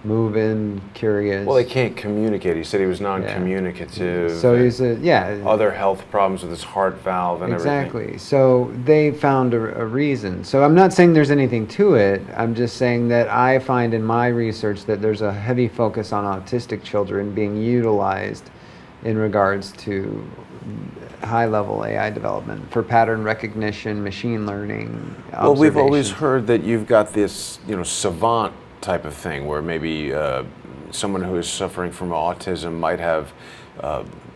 moving, curious. Well, they can't communicate. He said he was non-communicative. So he's other health problems with his heart valve and everything. exactly. So they found a reason. So I'm not saying there's anything to it. I'm just saying that I find in my research that there's a heavy focus on autistic children being utilized in regards to high-level AI development for pattern recognition, machine learning. Well, we've always observations. heard that you've got this, savant type of thing where maybe someone who is suffering from autism might have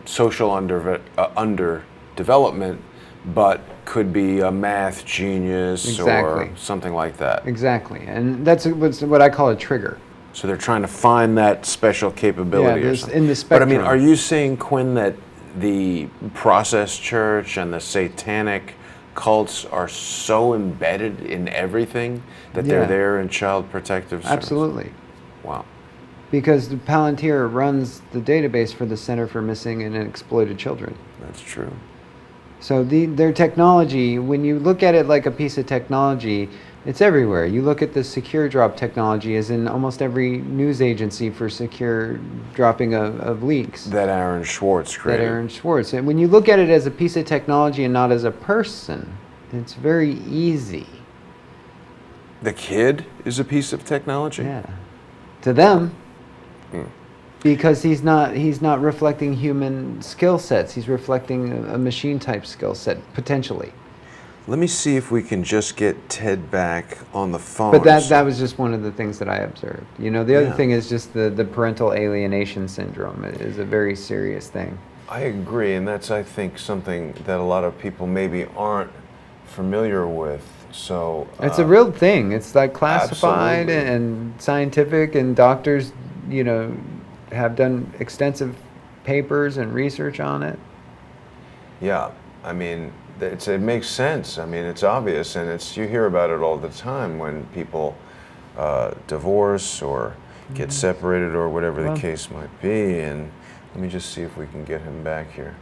social underdevelopment, but could be a math genius Exactly. or something like that. Exactly, and that's what I call a trigger. So they're trying to find that special capability or there's something. in the But I spectrum. mean, are you saying, Quinn, that the process church and the satanic cults are so embedded in everything that they're Yeah. there in child protective service? Absolutely. Wow. Because the Palantir runs the database for the Center for Missing and Exploited Children. That's true. So their technology, when you look at it like a piece of technology, it's everywhere. You look at the secure drop technology as in almost every news agency for secure dropping of leaks. That Aaron Schwartz That created. Aaron Schwartz. And when you look at it as a piece of technology and not as a person, it's very easy. The kid is a piece of technology? Yeah. To them. Hmm. Because he's not reflecting human skill sets. He's reflecting a machine type skill set, potentially. Let me see if we can just get Ted back on the phone. But that was just one of the things that I observed. The other Yeah. thing is just the parental alienation syndrome. It is a very serious thing. I agree, and that's, I think, something that a lot of people maybe aren't familiar with. So It's a real thing. It's like classified Absolutely. and scientific, and doctors, have done extensive papers and research on it. Yeah, I mean, it makes sense. I mean, it's obvious, and you hear about it all the time when people divorce or get separated or whatever Well- the case might be. And let me just see if we can get him back here.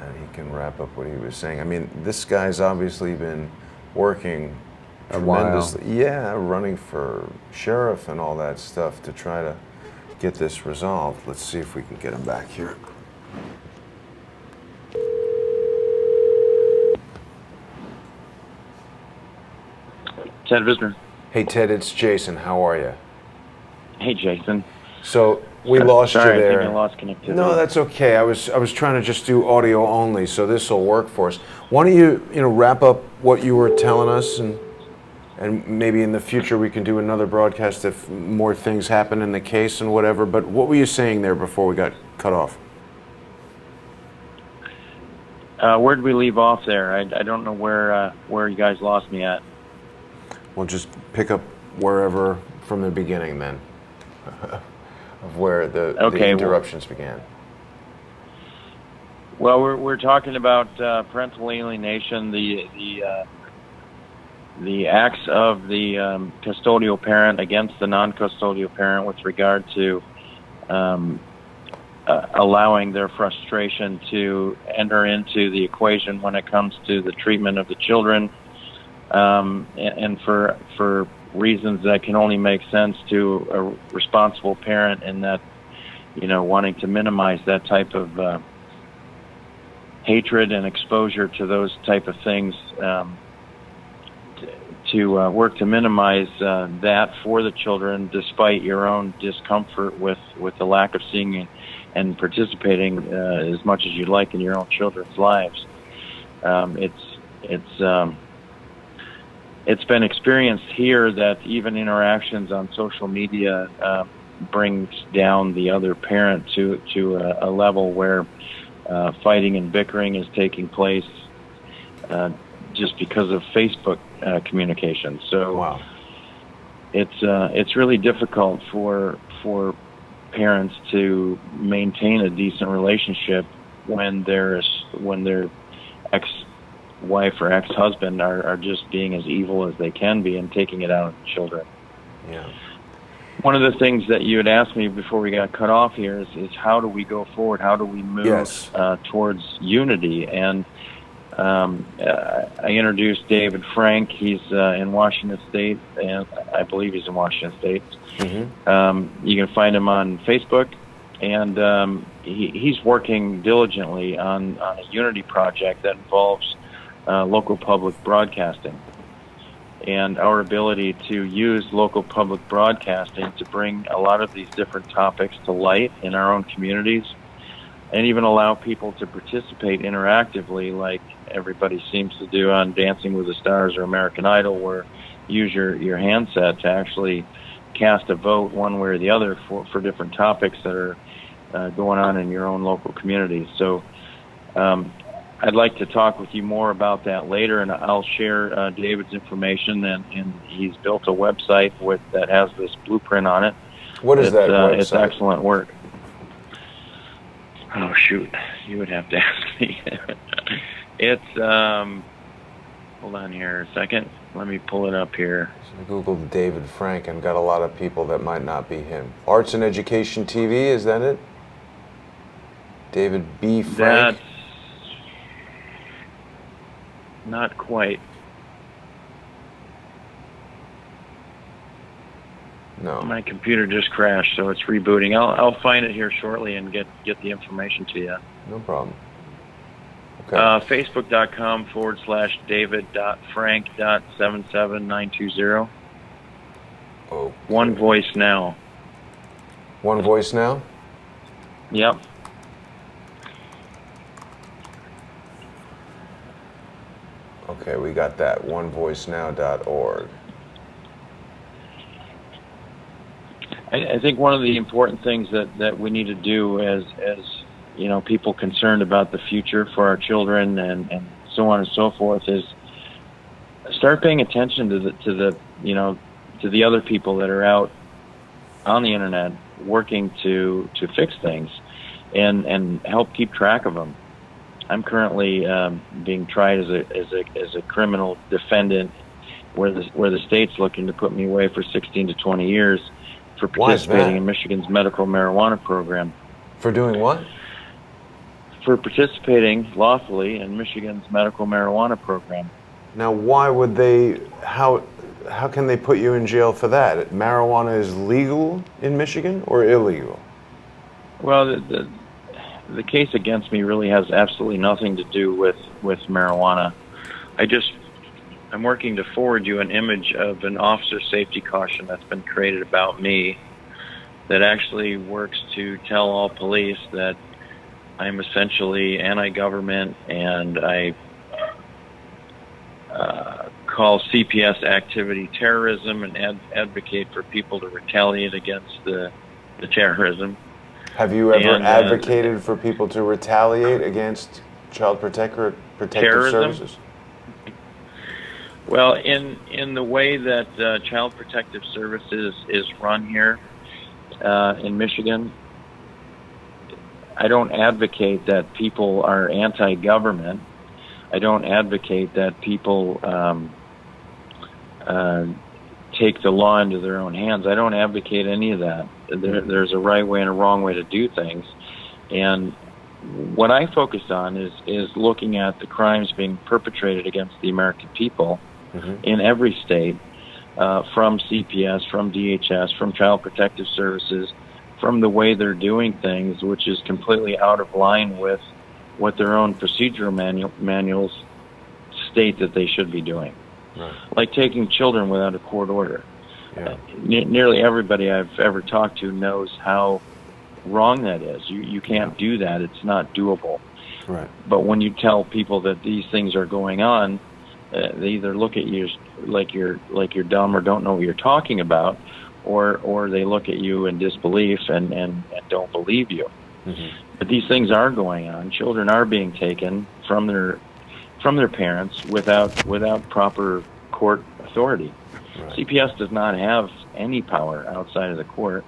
And he can wrap up what he was saying. I mean, this guy's obviously been working A while. tremendously. Yeah, running for sheriff and all that stuff to try to get this resolved. Let's see if we can get him back here. Ted Visner. Hey, Ted, it's Jason. How are you? Hey, Jason. So we lost Sorry, you I there. think I lost connectivity. No, that's okay. I was trying to just do audio only, so this will work for us. Why don't you wrap up what you were telling us, and maybe in the future we can do another broadcast if more things happen in the case and whatever. But what were you saying there before we got cut off? Where did we leave off there? I don't know where you guys lost me at. We'll just pick up wherever from the beginning then, of where the interruptions began. Well, we're talking about parental alienation, the acts of the custodial parent against the non-custodial parent with regard to allowing their frustration to enter into the equation when it comes to the treatment of the children, and for reasons that can only make sense to a responsible parent, and that wanting to minimize that type of hatred and exposure to those type of things, to work to minimize that for the children, despite your own discomfort with the lack of seeing and participating as much as you'd like in your own children's lives. It's been experienced here that even interactions on social media brings down the other parent to a level where fighting and bickering is taking place just because of Facebook communication. So Wow. it's really difficult for parents to maintain a decent relationship when their ex-wife or ex-husband are just being as evil as they can be and taking it out on the children. Yeah. One of the things that you had asked me before we got cut off here is how do we go forward? How do we move Yes. towards unity? And I introduced David Frank. He's in Washington State, and I believe he's in Washington State. You can find him on Facebook, and he's working diligently on a unity project that involves local public broadcasting and our ability to use local public broadcasting to bring a lot of these different topics to light in our own communities, and even allow people to participate interactively like everybody seems to do on Dancing with the Stars or American Idol, where you use your handset to actually cast a vote one way or the other for different topics that are going on in your own local communities. So I'd like to talk with you more about that later, and I'll share David's information, and he's built a website that has this blueprint on it. What is that website? It's excellent work. Oh, shoot. You would have to ask me. It's, hold on here a second. Let me pull it up here. So I Googled David Frank and got a lot of people that might not be him. Arts and Education TV, is that it? David B. Frank? That's not quite. No. My computer just crashed, so it's rebooting. I'll find it here shortly and get the information to you. No problem. Okay. Facebook.com/David.Frank.77920. Oh. One Voice Now. One Voice Now? Yep. Okay, we got that. OneVoiceNow.org. I think one of the important things that we need to do as you know, people concerned about the future for our children and so on and so forth is start paying attention to the other people that are out on the internet working to fix things and help keep track of them. I'm currently being tried as a criminal defendant where the state's looking to put me away for 16 to 20 years for participating in Michigan's medical marijuana program. For doing what? For participating lawfully in Michigan's medical marijuana program. Now, why would they? How can they put you in jail for that? Marijuana is legal in Michigan or illegal? Well, the case against me really has absolutely nothing to do with marijuana. I'm working to forward you an image of an officer safety caution that's been created about me that actually works to tell all police that I'm essentially anti-government, and I call CPS activity terrorism and advocate for people to retaliate against the terrorism. Have you ever advocated for people to retaliate against Child Protective Services? Well, in the way that Child Protective Services is run here in Michigan, I don't advocate that people are anti-government. I don't advocate that people take the law into their own hands. I don't advocate any of that. There's a right way and a wrong way to do things. And what I focus on is looking at the crimes being perpetrated against the American people in every state, from CPS, from DHS, from Child Protective Services, from the way they're doing things, which is completely out of line with what their own procedural manuals state that they should be doing. Right. Like taking children without a court order. Yeah. Nearly everybody I've ever talked to knows how wrong that is. You can't do that. It's not doable. Right. But when you tell people that these things are going on, they either look at you like you're dumb or don't know what you're talking about, or they look at you in disbelief and don't believe you. But these things are going on. Children are being taken from their parents without proper court authority. Right. CPS does not have any power outside of the court,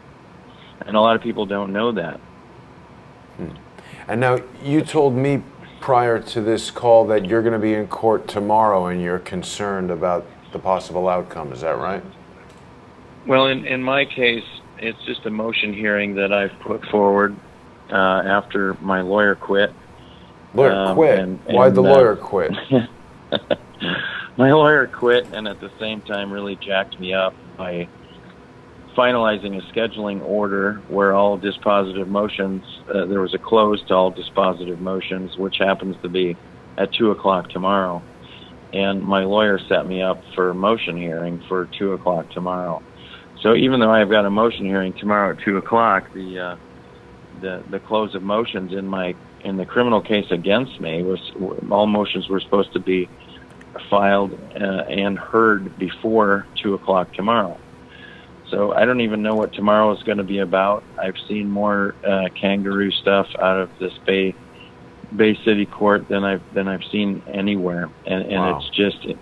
and a lot of people don't know that. And now, you told me prior to this call that you're going to be in court tomorrow and you're concerned about the possible outcome. Is that right? Well, in my case, it's just a motion hearing that I've put forward after my lawyer quit. Lawyer quit. Why'd the lawyer quit? My lawyer quit, and at the same time really jacked me up by finalizing a scheduling order where all dispositive motions, there was a close to all dispositive motions, which happens to be at 2 o'clock tomorrow. And my lawyer set me up for a motion hearing for 2 o'clock tomorrow. So even though I've got a motion hearing tomorrow at 2 o'clock, the close of motions in the criminal case against me all motions were supposed to be filed and heard before 2 o'clock tomorrow. So I don't even know what tomorrow is going to be about. I've seen more kangaroo stuff out of this Bay City court than I've seen anywhere, and Wow.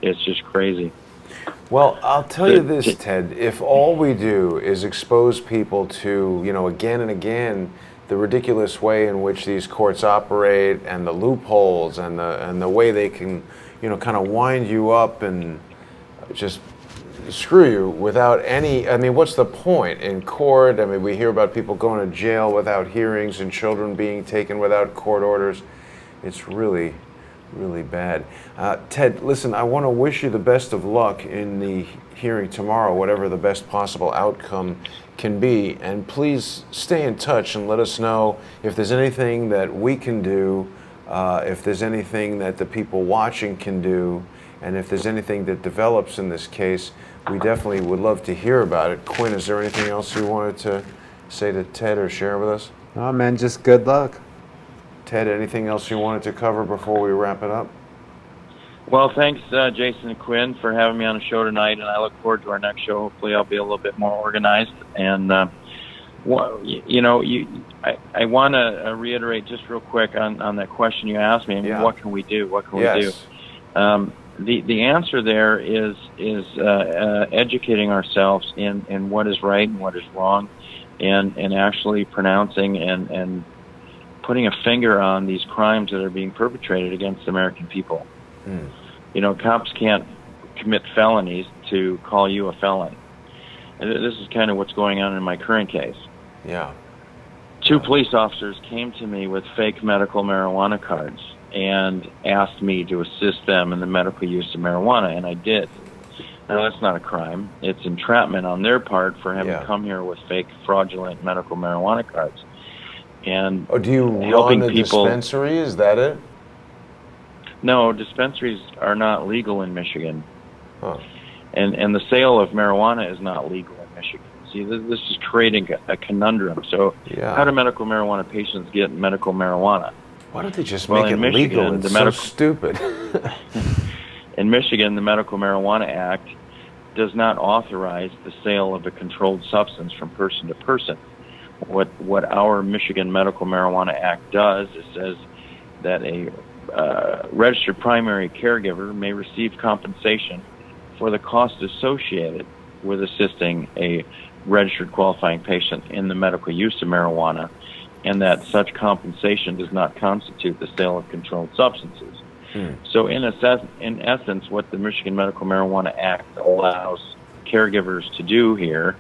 it's just crazy. Well, I'll tell you this, Ted. If all we do is expose people to, again and again, the ridiculous way in which these courts operate and the loopholes and the way they can, kind of wind you up and just screw you without any, what's the point in court? We hear about people going to jail without hearings and children being taken without court orders. It's really, really bad. Ted, listen, I want to wish you the best of luck in the hearing tomorrow, whatever the best possible outcome can be. And please stay in touch and let us know if there's anything that we can do, if there's anything that the people watching can do, and if there's anything that develops in this case. We definitely would love to hear about it. Quinn, is there anything else you wanted to say to Ted or share with us? Oh man, just good luck. Ted, anything else you wanted to cover before we wrap it up? Well, thanks, Jason and Quinn, for having me on the show tonight, and I look forward to our next show. Hopefully, I'll be a little bit more organized. And I want to reiterate just real quick on that question you asked me. Yeah. What can we do? What can Yes. we do? The answer there is educating ourselves in what is right and what is wrong, and actually pronouncing and putting a finger on these crimes that are being perpetrated against American people. Cops can't commit felonies to call you a felon. And this is kind of what's going on in my current case. Yeah. 2 police officers came to me with fake medical marijuana cards and asked me to assist them in the medical use of marijuana, and I did. Now, that's not a crime. It's entrapment on their part for having come here with fake, fraudulent medical marijuana cards. And do you helping run a people, dispensary? Is that it? No, dispensaries are not legal in Michigan. Huh. And the sale of marijuana is not legal in Michigan. See, this is creating a conundrum. So how do medical marijuana patients get medical marijuana? Why don't they just Well, make it in Michigan, legal? It's so stupid. In Michigan, the Medical Marijuana Act does not authorize the sale of a controlled substance from person to person. What our Michigan Medical Marijuana Act does is says that a registered primary caregiver may receive compensation for the cost associated with assisting a registered qualifying patient in the medical use of marijuana, and that such compensation does not constitute the sale of controlled substances. So in essence, what the Michigan Medical Marijuana Act allows caregivers to do here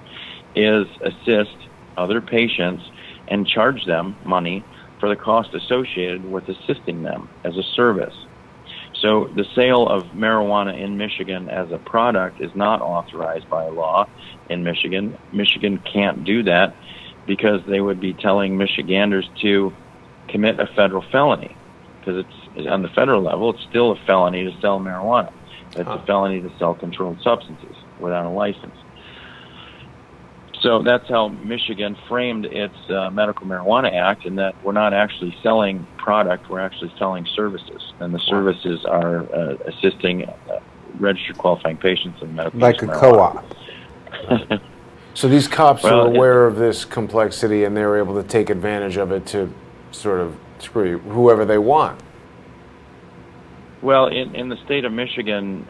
is assist other patients and charge them money for the cost associated with assisting them as a service. So the sale of marijuana in Michigan as a product is not authorized by law in Michigan. Michigan can't do that because they would be telling Michiganders to commit a federal felony, because it's on the federal level, it's still a felony to sell marijuana. It's a felony to sell controlled substances without a license. So that's how Michigan framed its Medical Marijuana Act, in that we're not actually selling product, we're actually selling services. And the services are assisting registered qualifying patients in medical Like a marijuana. co-op. So these cops are aware of this complexity, and they're able to take advantage of it to sort of screw whoever they want. Well, in the state of Michigan,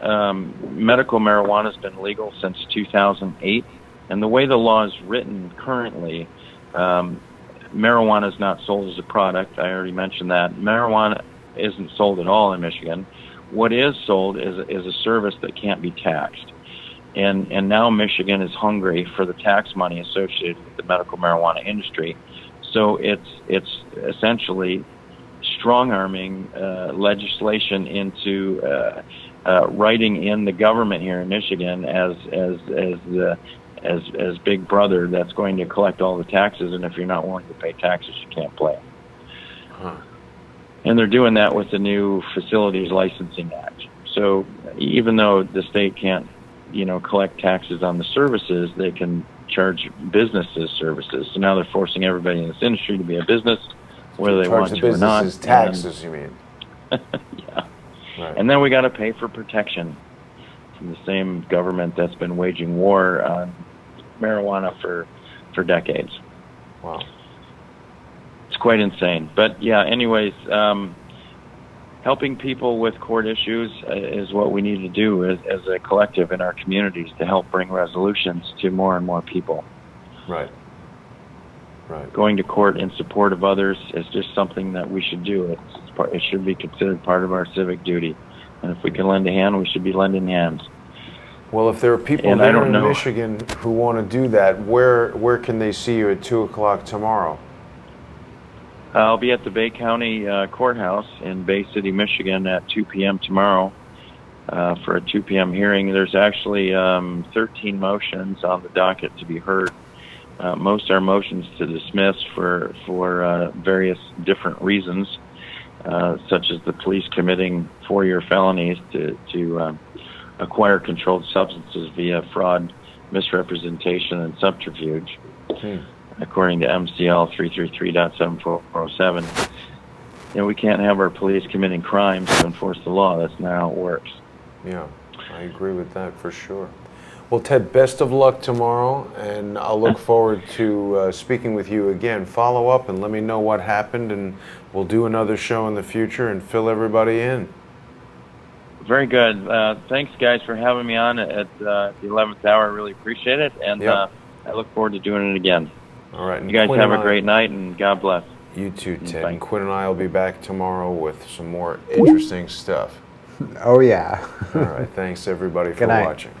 medical marijuana has been legal since 2008. And the way the law is written currently, marijuana is not sold as a product. I already mentioned that. Marijuana isn't sold at all in Michigan. What is sold is a service that can't be taxed. And now Michigan is hungry for the tax money associated with the medical marijuana industry. So it's essentially strong-arming legislation into writing in the government here in Michigan as Big Brother that's going to collect all the taxes, and if you're not willing to pay taxes, you can't play. Huh. And they're doing that with the new Facilities Licensing Act. So even though the state can't, collect taxes on the services, they can charge businesses services. So now they're forcing everybody in this industry to be a business, whether they Charge want the to or not. businesses taxes, you mean? Yeah. Right. And then we got to pay for protection from the same government that's been waging war on marijuana for decades. Wow. It's quite insane. But yeah, anyways, helping people with court issues is what we need to do as a collective in our communities to help bring resolutions to more and more people. Right. Right. Going to court in support of others is just something that we should do. It should be considered part of our civic duty. And if we can lend a hand, we should be lending hands. Well, if there are people there in Michigan who want to do that, where can they see you at 2 o'clock tomorrow? I'll be at the Bay County Courthouse in Bay City, Michigan at 2 p.m. tomorrow for a 2 p.m. hearing. There's actually 13 motions on the docket to be heard. Most are motions to dismiss for various different reasons, such as the police committing 4-year felonies to acquire controlled substances via fraud, misrepresentation, and subterfuge. According to MCL 333.7407, we can't have our police committing crimes to enforce the law. That's not how it works. Yeah, I agree with that for sure. Well, Ted, best of luck tomorrow, and I'll look forward to speaking with you again. Follow up and let me know what happened, and we'll do another show in the future and fill everybody in. Very good. Thanks, guys, for having me on at the 11th hour. I really appreciate it, and I look forward to doing it again. All right. And you guys Quinn have a great night, and God bless. You too, Ted. Bye. And Quinn and I will be back tomorrow with some more interesting stuff. Oh, yeah. All right. Thanks, everybody, for Good night. watching.